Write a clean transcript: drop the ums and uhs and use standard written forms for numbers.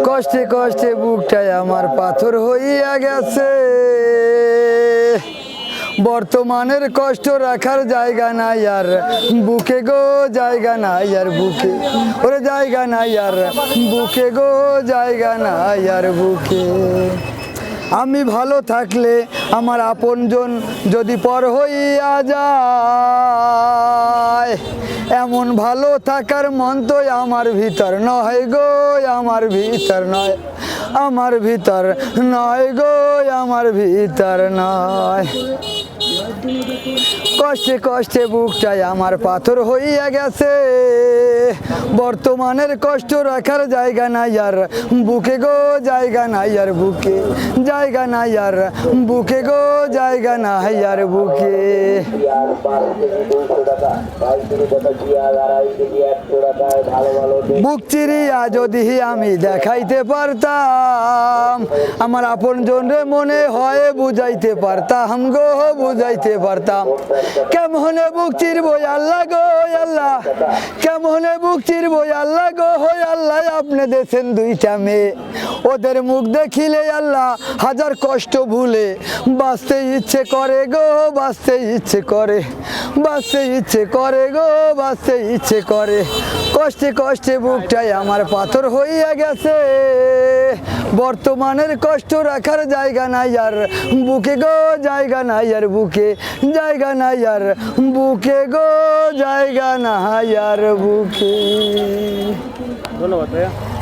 কষ্টে কষ্টে বুকটায় আমার পাথর হইয়া গেছে, বর্তমানের কষ্ট রাখার জায়গা নাই আর বুকে গো, জায়গা নাই আর বুকে, ওরে জায়গা নাই আর বুকে গো, জায়গা নাই আর বুকে। আমি ভালো থাকলে আমার আপনজন যদি পর হইয়া যায়, এমন ভালো থাকার মন তো আমার ভিতর নয় গো, আমার ভিতর নয়, আমার ভিতর নয় গো, আমার ভিতর নয়। কষ্টে কষ্টে বুকটায় আমার পাথর হইয়া গেছে, বর্তমানের কষ্ট রাখার জায়গা নাই আর বুকে গো, জায়গা নাই আর বুকে, জায়গা নাই আর বুকে গো, জায়গা নাই আর বুকে। বুক চিরিয়া যদি আমি দেখাইতে পারতাম, আমার আপনজন রে মনে হয় বুঝাইতে পারতাম গো, বুঝাইতে পারতাম। কেমনে বুক চিরবো আল্লাহ গো আল্লাহ, কেমনে বুক চিরবো আল্লাহ গো আল্লাহ। আপনি দেখছেন দুইটা মেয়ে, ওদের মুখ দেখিলে আল্লাহ হাজার কষ্ট ভুলে বাঁচতে ইচ্ছে করে গো, বাঁচতে ইচ্ছে করে, বাঁচতে ইচ্ছে করে গো, বাঁচতে ইচ্ছে করে। কষ্টে কষ্টে বুকটাই আমার পাথর হইয়া গেছে, বর্তমানের কষ্ট রাখার জায়গা নাই আর বুকে গো, জায়গা নাই আর বুকে, জায়গা নাই আর বুকে গো, জায়গা নাই আর বুকে। ধন্যবাদ ভাইয়া।